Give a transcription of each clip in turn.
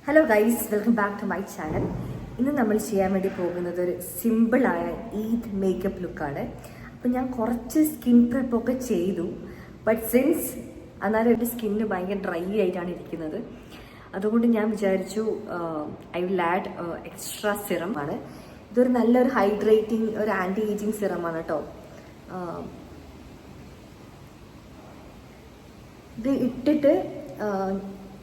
Hello guys, welcome back to my channel. ഇന്ന് നമ്മൾ ചെയ്യാൻ വേണ്ടി പോകുന്നത് ഒരു സിമ്പിളായ ഈദ് മേക്കപ്പ് ലുക്കാണ്. അപ്പം ഞാൻ കുറച്ച് സ്കിൻ പ്രെപ്പൊക്കെ ചെയ്തു. ബട്ട് സിൻസ് അന്നാലും എൻ്റെ സ്കിന്ന് ഭയങ്കര ഡ്രൈ ആയിട്ടാണ് ഇരിക്കുന്നത്. അതുകൊണ്ട് ഞാൻ വിചാരിച്ചു I will add extra serum ആണ്. ഇതൊരു നല്ലൊരു ഹൈഡ്രേറ്റിംഗ്, ഒരു ആൻറ്റി ഏജിങ് സിറമാണ് കേട്ടോ. ഇത് ഇട്ടിട്ട്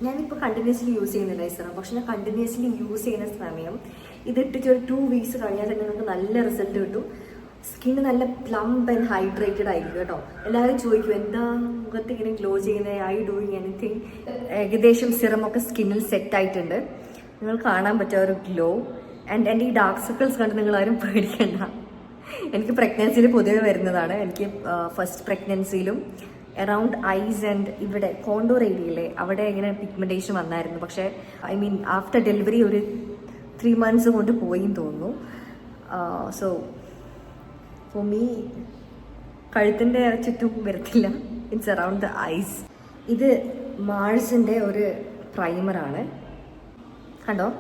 ഞാനിപ്പോൾ കണ്ടിന്യൂസ്ലി യൂസ് ചെയ്യുന്നില്ല ഈ സിറം. പക്ഷെ ഞാൻ കണ്ടിന്യൂസ്ലി യൂസ് ചെയ്യുന്ന സമയം ഇതിട്ടിട്ട് ഒരു 2 വീക്സ് കഴിഞ്ഞാൽ തന്നെ നിങ്ങൾക്ക് നല്ല റിസൾട്ട് കിട്ടും. സ്കിന്ന് നല്ല പ്ലംപ് ആൻഡ് ഹൈഡ്രേറ്റഡ് ആയിരിക്കും കേട്ടോ. എല്ലാവരും ചോദിക്കും എന്താ മുഖത്ത് ഇങ്ങനെ ഗ്ലോ ചെയ്യുന്നത്, ഐ ഡൂയിങ് എനിത്തിങ്. ഏകദേശം സിറമൊക്കെ സ്കിന്നിൽ സെറ്റ് ആയിട്ടുണ്ട്. നിങ്ങൾ കാണാൻ പറ്റുക ഒരു ഗ്ലോ. ആൻഡ് എൻ്റെ ഈ ഡാർക്ക് സർക്കിൾസ് കണ്ട് നിങ്ങളാരും പേടിക്കണ്ട. എനിക്ക് പ്രഗ്നൻസിയിൽ പൊതുവെ വരുന്നതാണ്. എനിക്ക് ഫസ്റ്റ് പ്രഗ്നൻസിയിലും അറൗണ്ട് ഐസ് ആൻഡ് ഇവിടെ കോണ്ടൂർ ഏരിയയിലെ അവിടെ ഇങ്ങനെ പിഗ്മെൻറ്റേഷൻ വന്നായിരുന്നു. പക്ഷേ ആഫ്റ്റർ ഡെലിവറി ഒരു 3 months കൊണ്ട് പോയിന്ന് തോന്നുന്നു. സോ ഫോർ മീ കഴുത്തിൻ്റെ ചുറ്റും വരത്തില്ല. It's around the eyes. ഇത് മാൾസിൻ്റെ ഒരു പ്രൈമറാണ്, കണ്ടോ.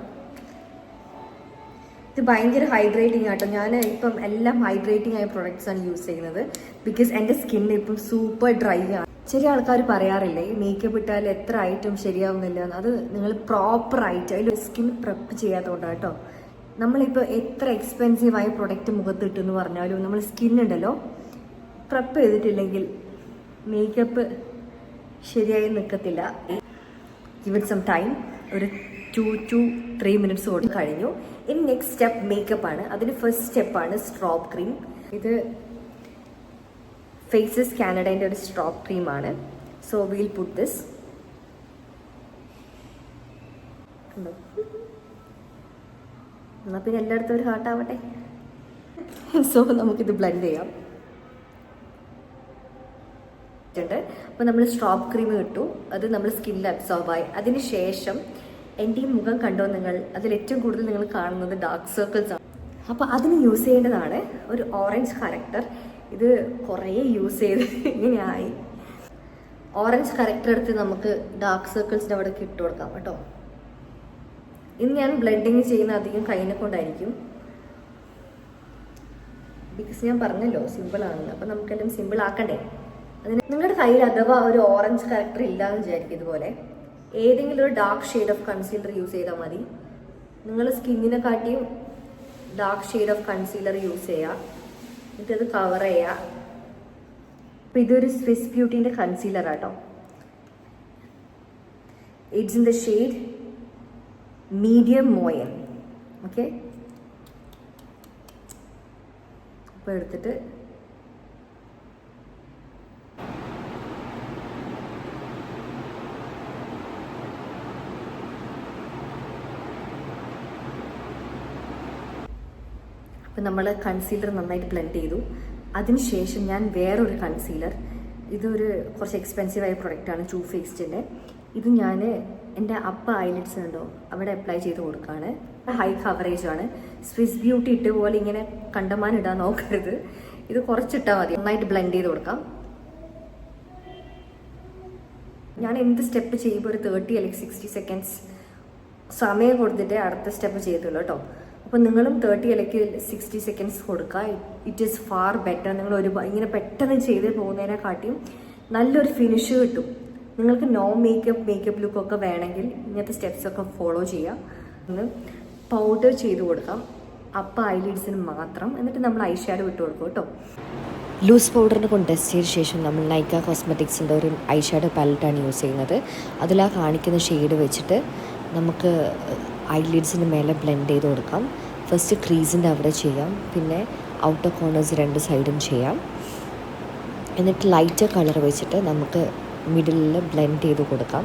ഇത് ഭയങ്കര ഹൈഡ്രേറ്റിംഗ് ആട്ടോ. ഞാൻ ഇപ്പം എല്ലാം ഹൈഡ്രേറ്റിംഗ് ആയ പ്രൊഡക്ട്സ് ആണ് യൂസ് ചെയ്യുന്നത്. ബിക്കോസ് എൻ്റെ സ്കിന്ന് ഇപ്പം സൂപ്പർ ഡ്രൈ ആണ്. ചില ആൾക്കാർ പറയാറില്ലേ ഈ മേക്കപ്പ് ഇട്ടാൽ എത്ര ആയിട്ടും ശരിയാവുന്നില്ല എന്ന്. അത് നിങ്ങൾ പ്രോപ്പറായിട്ട് അതിൽ സ്കിൻ പ്രെപ്പ് ചെയ്യാത്തതുകൊണ്ടാണ് കേട്ടോ. നമ്മളിപ്പോൾ എത്ര എക്സ്പെൻസീവായ പ്രൊഡക്റ്റ് മുഖത്ത് ഇട്ടെന്ന് പറഞ്ഞാലും നമ്മൾ സ്കിന്നുണ്ടല്ലോ പ്രെപ്പ് ചെയ്തിട്ടില്ലെങ്കിൽ മേക്കപ്പ് ശരിയായി നിൽക്കത്തില്ല. Give it some time. ഒരു 2 to 3 minutes കൊണ്ട് കഴിഞ്ഞു. ഇനി നെക്സ്റ്റ് സ്റ്റെപ്പ് മേക്കപ്പ് ആണ്. അതിന് ഫസ്റ്റ് സ്റ്റെപ്പാണ് സ്ട്രോബ് ക്രീം. ഇത് ഫേസസ് കാനഡേൻ്റെ ഒരു സ്ട്രോബ് ക്രീമാണ്. So wheel puttu this. എന്നാൽ പിന്നെ എല്ലായിടത്തും ഒരു ഹാർട്ടാവട്ടെ. സോ നമുക്കിത് ബ്ലെൻഡ് ചെയ്യാം. അപ്പോൾ നമ്മൾ സ്ട്രോബ് ക്രീം ഇട്ടു, അത് നമ്മൾ സ്കിന്നിൽ അബ്സോർബായി. അതിന് ശേഷം എൻ്റെ ഈ മുഖം കണ്ടോ നിങ്ങൾ, അതിൽ ഏറ്റവും കൂടുതൽ നിങ്ങൾ കാണുന്നത് ഡാർക്ക് സർക്കിൾസ് ആണ്. അപ്പോൾ അതിന് യൂസ് ചെയ്യേണ്ടതാണ് ഒരു ഓറഞ്ച് കറക്റ്റർ. ഇത് കുറേ യൂസ് ചെയ്ത് ഇങ്ങനെയായി. ഓറഞ്ച് കറക്റ്റർ എടുത്ത് നമുക്ക് ഡാർക്ക് സർക്കിൾസിൻ്റെ അവിടെ ഇട്ട് കൊടുക്കാം കേട്ടോ. ഇന്ന് ഞാൻ ബ്ലെൻഡിങ് ചെയ്യുന്ന അധികം കൈനെ കൊണ്ടായിരിക്കും. ബിക്കോസ് ഞാൻ പറഞ്ഞല്ലോ സിമ്പിളാണെന്ന്. അപ്പോൾ നമുക്കെല്ലാം സിമ്പിൾ ആക്കണ്ടേ. അതിന് നിങ്ങളുടെ കയ്യിൽ അഥവാ ഒരു ഓറഞ്ച് കറക്റ്റർ ഇല്ലാന്ന് വിചാരിക്കും. ഇതുപോലെ ഏതെങ്കിലും ഒരു dark shade of concealer use ചെയ്താൽ മതി. നിങ്ങൾ സ്കിന്നിനെ കാട്ടിയും dark shade of concealer use ചെയ്യുക. എന്നിട്ടത് കവർ ചെയ്യുക. അപ്പം ഇതൊരു സ്വിസ് ബ്യൂട്ടീൻ്റെ കൺസീലർ ആട്ടോ. It's in the shade medium Moyan. Okay, അപ്പോൾ എടുത്തിട്ട് അപ്പം നമ്മൾ കൺസീലർ നന്നായിട്ട് ബ്ലെൻഡ് ചെയ്തു. അതിനുശേഷം ഞാൻ വേറൊരു കൺസീലർ, ഇതൊരു കുറച്ച് എക്സ്പെൻസീവായ പ്രൊഡക്റ്റാണ്, ടു ഫേസ്റ്റിൻ്റെ. ഇത് ഞാൻ എൻ്റെ അപ്പർ ഐലിഡ്സ് ഉണ്ടോ അവിടെ അപ്ലൈ ചെയ്ത് കൊടുക്കുകയാണ്. ഹൈ കവറേജ് ആണ്. സ്വിസ് ബ്യൂട്ടി ഇട്ട് പോലെ ഇങ്ങനെ കണ്ടമാനം ഇടാൻ നോക്കരുത്. ഇത് കുറച്ചിട്ടാൽ മതി. നന്നായിട്ട് ബ്ലെൻഡ് ചെയ്ത് കൊടുക്കാം. ഞാൻ എന്ത് സ്റ്റെപ്പ് ചെയ്യുമ്പോൾ ഒരു 30 അല്ലെങ്കിൽ 60 seconds സമയം കൊടുത്തിട്ട് അടുത്ത സ്റ്റെപ്പ് ചെയ്തുള്ളൂ കേട്ടോ. അപ്പോൾ നിങ്ങളും 30 അല്ലെങ്കിൽ 60 seconds കൊടുക്കുക. It is far better. നിങ്ങൾ ഇങ്ങനെ പെട്ടെന്ന് ചെയ്ത് പോകുന്നതിനെക്കാട്ടിയും നല്ലൊരു ഫിനിഷ് കിട്ടും. നിങ്ങൾക്ക് നോ മേക്കപ്പ് ലുക്കൊക്കെ വേണമെങ്കിൽ ഇങ്ങനത്തെ സ്റ്റെപ്സൊക്കെ ഫോളോ ചെയ്യാം. ഒന്ന് പൗഡർ ചെയ്ത് കൊടുക്കാം അപ്പർ ഐലിഡ്സിന് മാത്രം. എന്നിട്ട് നമ്മൾ ഐ ഷാഡോ ഇട്ട് കൊടുക്കും കേട്ടോ. ലൂസ് പൗഡറിന് കൊണ്ട് ടെസ്റ്റ് ചെയ്ത ശേഷം നമ്മൾ നൈക്ക കോസ്മെറ്റിക്സിൻ്റെ ഒരു ഐ ഷാഡോ പാലറ്റാണ് യൂസ് ചെയ്യുന്നത്. അതിലാ കാണിക്കുന്ന ഷെയ്ഡ് വെച്ചിട്ട് നമുക്ക് ഐലിഡ്സിന് മേലെ ബ്ലെൻഡ് ചെയ്ത് കൊടുക്കാം. ഫസ്റ്റ് ക്രീസിൻ്റെ അവിടെ ചെയ്യാം, പിന്നെ ഔട്ടർ കോർണേഴ്സ് 2 സൈഡും ചെയ്യാം. എന്നിട്ട് ലൈറ്റർ കളർ വെച്ചിട്ട് നമുക്ക് മിഡിലിൽ ബ്ലെൻഡ് ചെയ്ത് കൊടുക്കാം.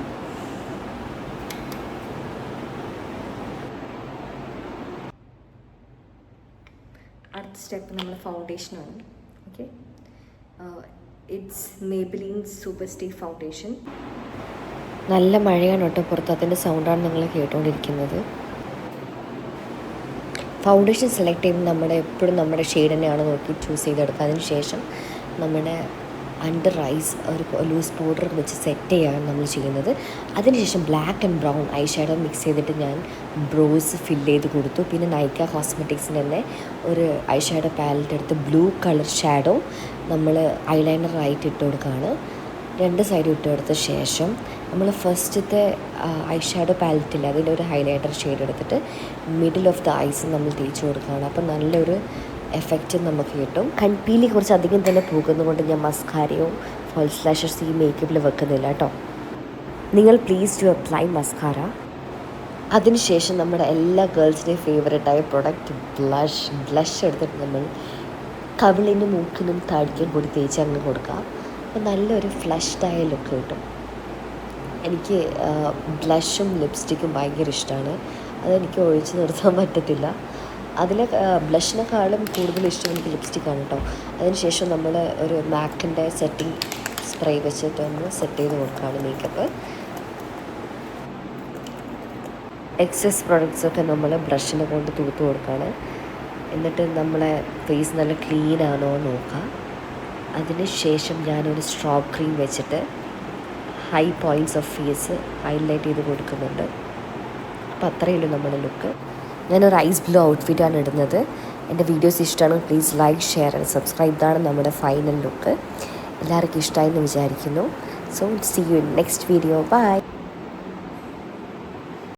അടുത്ത സ്റ്റെപ്പ് നമ്മൾ ഫൗണ്ടേഷനാണ്. Okay, it's Maybelline super stay foundation. നല്ല മഴയാണ് കേട്ടോ പുറത്ത്, അതിൻ്റെ സൗണ്ടാണ് നിങ്ങൾ കേട്ടുകൊണ്ടിരിക്കുന്നത്. ഫൗണ്ടേഷൻ സെലക്ട് ചെയ്യുമ്പോൾ എപ്പോഴും നമ്മുടെ ഷെയ്ഡ് തന്നെയാണ് നോക്കി ചൂസ് ചെയ്തെടുക്കുക. അതിന് ശേഷം നമ്മുടെ അണ്ടർ ഐസ് ഒരു ലൂസ് പൗഡർ വെച്ച് സെറ്റ് ചെയ്യാണ് നമ്മൾ ചെയ്യുന്നത്. അതിനുശേഷം black and brown I shadow mix ചെയ്തിട്ട് ഞാൻ ബ്രോസ് ഫില്ല് ചെയ്ത് കൊടുത്തു. പിന്നെ നൈക്ക കോസ്മെറ്റിക്സിൻ്റെ തന്നെ ഒരു ഐ ഷാഡോ പാലറ്റ് എടുത്ത് ബ്ലൂ കളർ ഷാഡോ നമ്മൾ ഐലൈനറായിട്ട് ഇട്ട് കൊടുക്കുകയാണ്. 2 സൈഡും ഇട്ട് കൊടുത്ത ശേഷം നമ്മൾ ഫസ്റ്റത്തെ ഐ ഷാഡോ പാലറ്റിൽ അതിൻ്റെ ഒരു ഹൈലൈറ്റർ ഷെയ്ഡ് എടുത്തിട്ട് മിഡിൽ ഓഫ് ദ ഐസ് നമ്മൾ തേച്ച് കൊടുക്കുകയാണ്. അപ്പോൾ നല്ലൊരു എഫക്റ്റ് നമുക്ക് കിട്ടും. കൺപീലി കുറച്ച് അധികം തന്നെ പോകുന്നതുകൊണ്ട് ഞാൻ മസ്കാരയോ ഫോൾസ് ലാഷസ് ഈ മേക്കപ്പിൽ വെക്കുന്നില്ല കേട്ടോ. നിങ്ങൾ പ്ലീസ് ടു അപ്ലൈ മസ്കാര. അതിനുശേഷം നമ്മുടെ എല്ലാ ഗേൾസിൻ്റെയും ഫേവറേറ്റായ പ്രൊഡക്റ്റ് ബ്ലഷ് എടുത്തിട്ട് നമ്മൾ കവിളിനും മൂക്കിനും താടിക്കും കൂടി തേച്ച് അങ്ങ് കൊടുക്കുക. അപ്പോൾ നല്ലൊരു ഫ്ലഷ്ഡായ ലുക്ക് കിട്ടും. എനിക്ക് ബ്ലഷും ലിപ്സ്റ്റിക്കും ഭയങ്കര ഇഷ്ടമാണ്. അതെനിക്ക് ഒഴിച്ച് നിർത്താൻ പറ്റത്തില്ല. അതിൽ ബ്ലഷിനെക്കാളും കൂടുതൽ ഇഷ്ടം എനിക്ക് ലിപ്സ്റ്റിക്കാണ് കേട്ടോ. അതിനുശേഷം നമ്മൾ ഒരു മാക്കിൻ്റെ സെറ്റിംഗ് സ്പ്രേ വെച്ചിട്ടൊന്ന് സെറ്റ് ചെയ്ത് കൊടുക്കുകയാണ് മേക്കപ്പ്. എക്സസ് പ്രൊഡക്ട്സൊക്കെ നമ്മൾ ബ്രഷിനെ കൊണ്ട് തൂത്ത് കൊടുക്കുകയാണ്. എന്നിട്ട് നമ്മളെ ഫേസ് നല്ല ക്ലീൻ ആണോ എന്ന് നോക്കുക. അതിനുശേഷം ഞാനൊരു സ്ട്രോബ് ക്രീം വെച്ചിട്ട് high points of face highlight ചെയ്ത് കൊടുക്കുന്നുണ്ട്. അപ്പോൾ അത്രയേ ഉള്ളൂ നമ്മുടെ ലുക്ക്. ഞാനൊരു ഐസ് ബ്ലൂ ഔട്ട്ഫിറ്റാണ് ഇടുന്നത്. എൻ്റെ വീഡിയോസ് ഇഷ്ടമാണ്, please like, share and subscribe. ഇതാണ് നമ്മുടെ ഫൈനൽ ലുക്ക്. എല്ലാവർക്കും ഇഷ്ടമായി എന്ന് വിചാരിക്കുന്നു. So see you in next video. By.